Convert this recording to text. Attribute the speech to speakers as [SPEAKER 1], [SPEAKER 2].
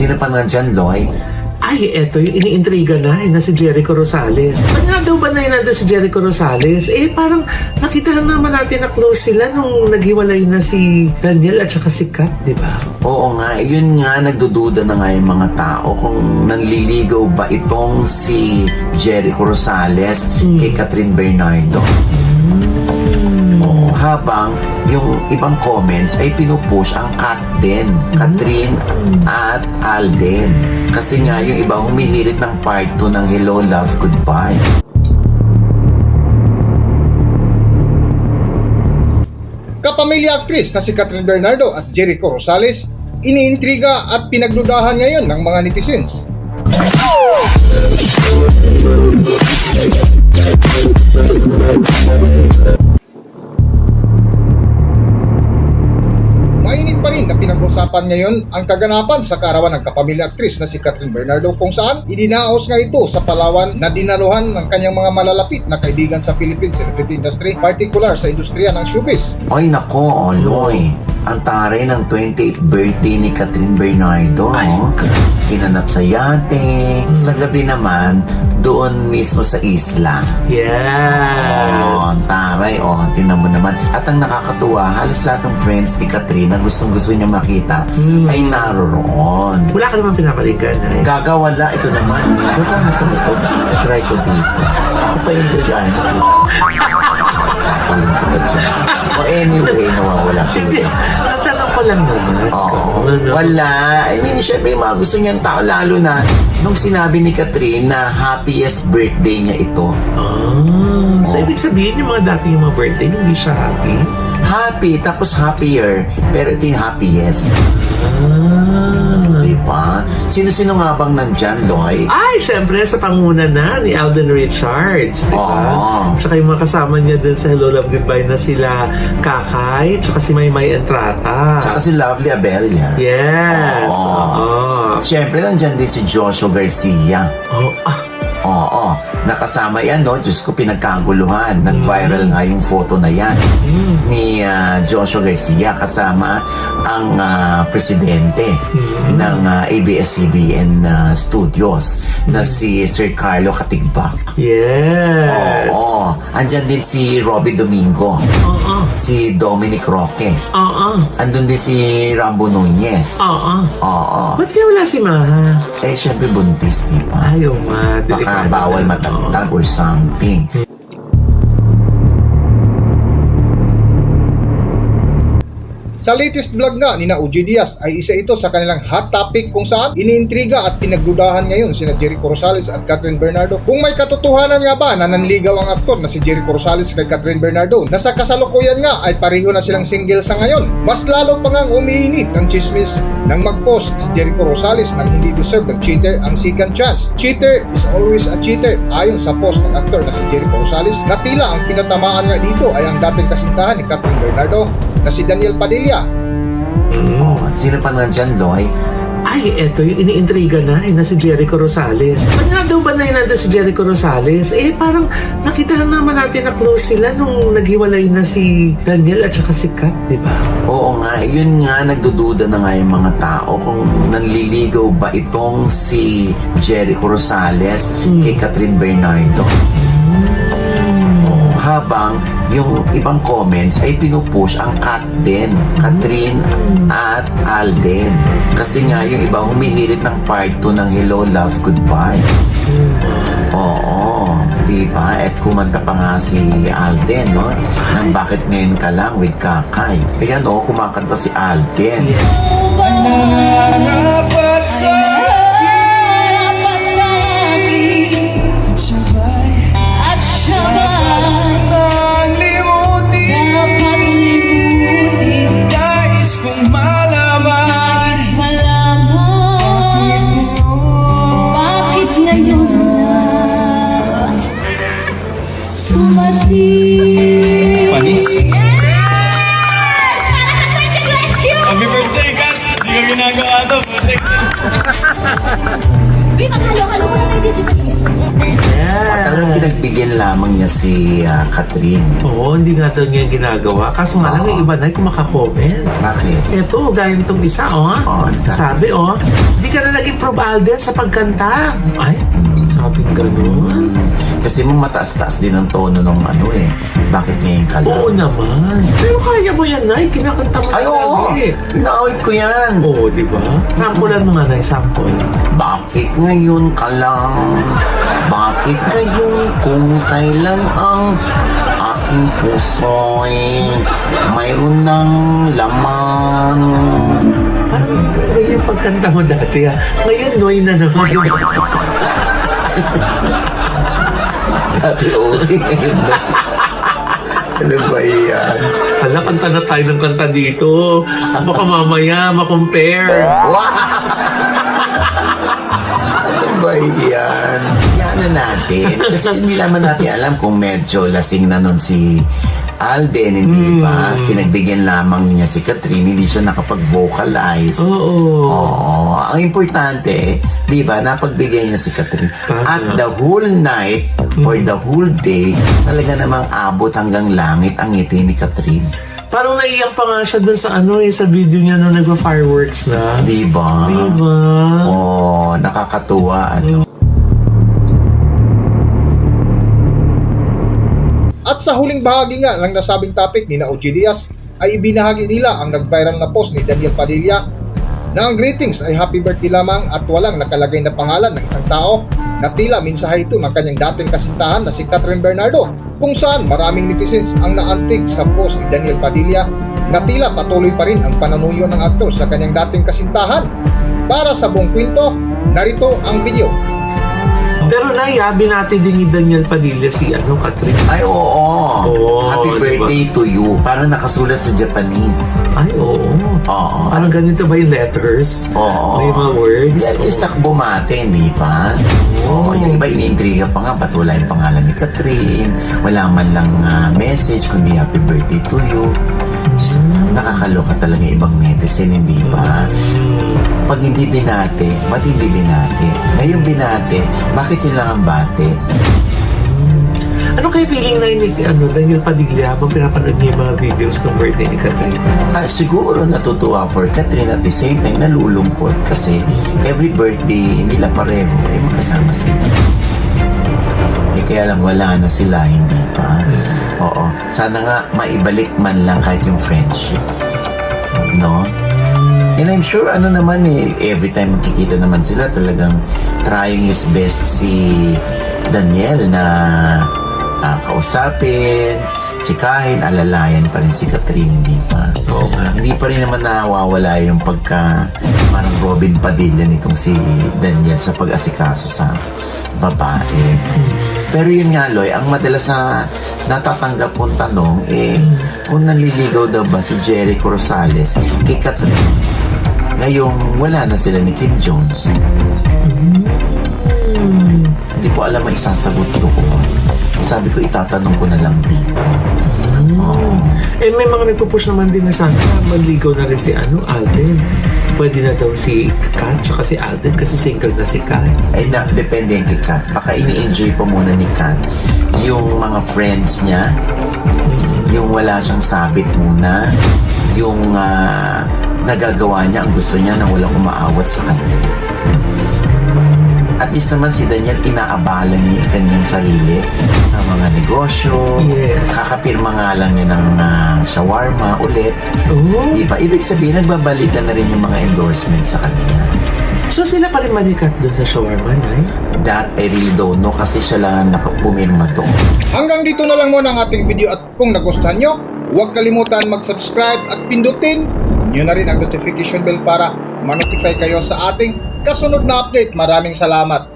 [SPEAKER 1] Sino pa nandyan, Loy?
[SPEAKER 2] Ay, eto yung iniintriga na si Jericho Rosales. Saan nga daw ba na yun nandun si Jericho Rosales? Parang nakita lang naman natin na close sila nung naghiwalay na si Daniel at saka si Kat, di ba?
[SPEAKER 1] Oo nga, yun nga, nagdududa na nga yung mga tao kung nanliligaw ba itong si Jericho Rosales kay Catherine Bernardo. Habang yung ibang comments ay pinupush ang Kat din, Catherine at Alden. Kasi nga yung iba humihirit ng part 2 ng Hello, Love, Goodbye.
[SPEAKER 3] Kapamilya aktris na si Catherine Bernardo at Jericho Rosales, iniintriga at pinagdudahan ngayon ng mga netizens. Mainit pa rin na pinag-usapan ngayon ang kaganapan sa kaarawan ng kapamilya aktris na si Catherine Bernardo, kung saan idinaos nga ito sa Palawan na dinaluhan ng kanyang mga malalapit na kaibigan sa Philippine celebrity industry, particular sa industriya ng showbiz.
[SPEAKER 1] Oy nako, Loy. Ang taray ng 28th birthday ni Catherine Bernardo. Hinanap sa yate. Sa gabi naman, doon mismo sa isla.
[SPEAKER 2] Yes!
[SPEAKER 1] Ang taray, tinan mo naman. At ang nakakatuwa, halos lahat ng friends ni Catherine na gustong-gusto niya makita ay naroroon.
[SPEAKER 2] Wala ka naman pinapaligan.
[SPEAKER 1] Gagawala, ito naman. Wala nga sa likod. Try ko dito. Ako pa yung brigaan. Anyway, nawawala ko.
[SPEAKER 2] Natanong ko lang naman.
[SPEAKER 1] Wala. I mean, syempre, mga gusto niyang tao, lalo na nung sinabi ni Catherine na happiest birthday niya ito.
[SPEAKER 2] So ibig sabihin yung mga dati yung mga birthday, hindi siya happy?
[SPEAKER 1] Happy, tapos happier, pero ito yung happiest. Diba? Sino-sino nga bang nandyan, Loy?
[SPEAKER 2] Ay, syempre sa panguna na ni Alden Richards, di ba? Tsaka yung mga kasama niya dun sa Hello, Love, Goodbye na sila Kakay, tsaka si Maymay Entrata.
[SPEAKER 1] Tsaka si Lovely Abelia.
[SPEAKER 2] Yes.
[SPEAKER 1] Syempre, nandyan din si Joshua Garcia. Oo, nakasama yan, no? Diyos ko, pinagkaguluhan. Nag-viral nga yung photo na yan ni Joshua Garcia kasama ang presidente ng ABS-CBN Studios na si Sir Carlo Katigbak.
[SPEAKER 2] Yes.
[SPEAKER 1] Oo, andyan din si Robby Domingo. Si Dominic Roque. Andun din si Rambo Nunez.
[SPEAKER 2] Ba't kaya wala si Maha?
[SPEAKER 1] Syempre buntis, di ba?
[SPEAKER 2] Ayaw nga.
[SPEAKER 1] Baka bawal matagtag or something.
[SPEAKER 3] Sa latest vlog nga ni na OG Diaz ay isa ito sa kanilang hot topic, kung saan iniintriga at pinagdudahan ngayon sina Jericho Rosales at Catherine Bernardo kung may katotohanan nga ba na nanligaw ang aktor na si Jericho Rosales kay Catherine Bernardo, na sa kasalukuyan nga ay pareho na silang single sa ngayon. Mas lalo pa ngang umiinit ang chismis nang mag-post si Jericho Rosales nang hindi deserve ng cheater ang second chance. Cheater is always a cheater, ayon sa post ng aktor na si Jericho Rosales, na tila ang pinatamaan nga dito ay ang dating kasintahan ni Catherine Bernardo na si Daniel Padilla.
[SPEAKER 1] Sino pa nandyan, Loy?
[SPEAKER 2] Ay, eto yung iniintriga na si Jericho Rosales. Saan nga daw ba na yun nandun si Jericho Rosales? Parang nakita lang naman natin na close sila nung naghiwalay na si Daniel at saka si Kat, di ba?
[SPEAKER 1] Oo nga, yun nga, nagdududa na nga yung mga tao kung nanliligaw ba itong si Jericho Rosales kay Catherine Bernardo. Habang yung ibang comments ay pinupush ang Kat din, Catherine at Alden. Kasi nga yung iba humihirit ng part 2 ng Hello, Love, Goodbye. Oo, diba? At kumanta pa nga si Alden, no? Nang bakit ngayon ka lang with Kakay. Kaya no, kumakanta si Alden.
[SPEAKER 4] Dapat sa Panis. Happy birthday, Kat! Hindi ko ginagawa ito. Birthday.
[SPEAKER 1] Talaga Parang pinagbigyan lamang niya si Catherine.
[SPEAKER 2] Oo, hindi nga daw niya yung ginagawa. Kaso nga lang, yung iba na yung kumakakomment.
[SPEAKER 1] Bakit?
[SPEAKER 2] Eto, gaya nitong isa,
[SPEAKER 1] ano
[SPEAKER 2] sabi, di ka na nag-improve, Alden, sa pagkanta. Ay, sabing ganun.
[SPEAKER 1] Kasi mo mataas-taas din ang tono ng bakit ngayon ka lang?
[SPEAKER 2] Oo naman. Pero kaya mo yan, Nay. Kinakanta mo
[SPEAKER 1] Ay,
[SPEAKER 2] yan
[SPEAKER 1] oo.
[SPEAKER 2] lagi.
[SPEAKER 1] Inaawit ko yan.
[SPEAKER 2] Oo, di ba? Sampulan mo nga, Nay, sample.
[SPEAKER 1] Bakit ngayon ka lang? Bakit ngayon kung kailan ang aking puso'y mayroon ng laman?
[SPEAKER 2] Parang ngayon yung pagkanta mo dati, ha? Ngayon, Noy na naman.
[SPEAKER 1] Dati okay. Ano ba yan?
[SPEAKER 2] Hala, kanta na tayo ng kanta dito. Baka mamaya, makompare.
[SPEAKER 1] Ano ba yan? Yan na natin. Kasi hindi naman natin alam kung medyo lasing na nun si Alden, hindi ba? Pinagbigyan lamang niya si Catherine, hindi siya nakapag-vocalize. Oo. Ang importante, di ba, napagbigyan niya si Catherine. At the whole night, or the whole day, talaga namang abot hanggang langit ang ngiti ni Catherine.
[SPEAKER 2] Parang naiyak pa nga siya dun sa sa video niya nung nagpa-fireworks na.
[SPEAKER 1] Di ba?
[SPEAKER 2] Di ba?
[SPEAKER 1] Oo, nakakatuwa,
[SPEAKER 3] At sa huling bahagi nga ng nasabing topic ni OG Diaz ay ibinahagi nila ang nag-viral na post ni Daniel Padilla na ang greetings ay happy birthday lamang at walang nakalagay na pangalan ng isang tao na tila mensahe ito ng kanyang dating kasintahan na si Catherine Bernardo, kung saan maraming netizens ang naantig sa post ni Daniel Padilla na tila patuloy pa rin ang pananuyo ng aktor sa kanyang dating kasintahan. Para sa buong kwento, narito ang video.
[SPEAKER 2] Pero nayabi natin din ni Daniel Padilla si Catherine.
[SPEAKER 1] Ay, oo. Happy
[SPEAKER 2] diba?
[SPEAKER 1] birthday to you. Parang nakasulat sa Japanese.
[SPEAKER 2] Ay, oo.
[SPEAKER 1] Oo.
[SPEAKER 2] Parang ganito ba yung letters?
[SPEAKER 1] Oo.
[SPEAKER 2] May mga words?
[SPEAKER 1] At least bumate, hindi ba? Oo. Yung iba iniintriga pa nga, ba't wala yung pangalan ni Catherine? Wala man lang message, kundi happy birthday to you. Just, nakakaloka talaga yung ibang netizen, hindi ba? Pag hindi binate, ba't hindi binate? Ngayon binate, bakit yun lang ang bate?
[SPEAKER 2] Ano kayo feeling na ni Daniel Padilla habang pinapanood niya yung mga videos ng birthday ni Catherine?
[SPEAKER 1] Siguro natutuwa for Catherine, at the same time nalulungkot kasi every birthday nila pareho magkasama sila. Kaya lang wala na sila, hindi pa. Oo. Sana nga maibalik man lang kahit yung friendship. No? And I'm sure naman every time magkikita naman sila talagang trying his best si Daniel na kausapin, tsikahin, alalayan pa rin si Catherine, hindi pa.
[SPEAKER 2] Oo nga.
[SPEAKER 1] Hindi pa rin naman nawawala yung pagka parang Robin Padilla nitong si Daniel sa pag-asikaso sa babae. Pero yun nga, Loy, ang madalas na natatanggap kong tanong kung nanliligaw daw ba si Jericho Rosales kay Catherine. Ngayong wala na sila ni Kim Jones. Hindi ko alam ang isasagot ko. Sabi ko, itatanong ko na lang dito.
[SPEAKER 2] May mga nagpo-push naman din na sana manligaw na rin si Alden. Pwede na daw si Kat tsaka si Alden kasi single na si Kat.
[SPEAKER 1] Depende yan kay Kat. Baka ini-enjoy pa muna ni Kat yung mga friends niya, yung wala siyang sabit muna, yung nagagawa niya ang gusto niya na walang umaawat sa kanya. At least naman si Daniel, inaabala niya yung kanyang sarili sa mga negosyo.
[SPEAKER 2] Yes.
[SPEAKER 1] Nakakapirma nga lang niya ng shawarma ulit.
[SPEAKER 2] Oh.
[SPEAKER 1] Diba? Ibig sabihin, nagbabalikan na rin yung mga endorsements sa kanya.
[SPEAKER 2] So sila pa rin manikat doon sa shawarma, Nay?
[SPEAKER 1] That I really don't know kasi siya lang nakapumirma to.
[SPEAKER 3] Hanggang dito na lang muna ang ating video at kung nagustuhan nyo, huwag kalimutan mag-subscribe at pindutin nyo na rin ang notification bell para ma-notify kayo sa ating kasunod na update. Maraming salamat.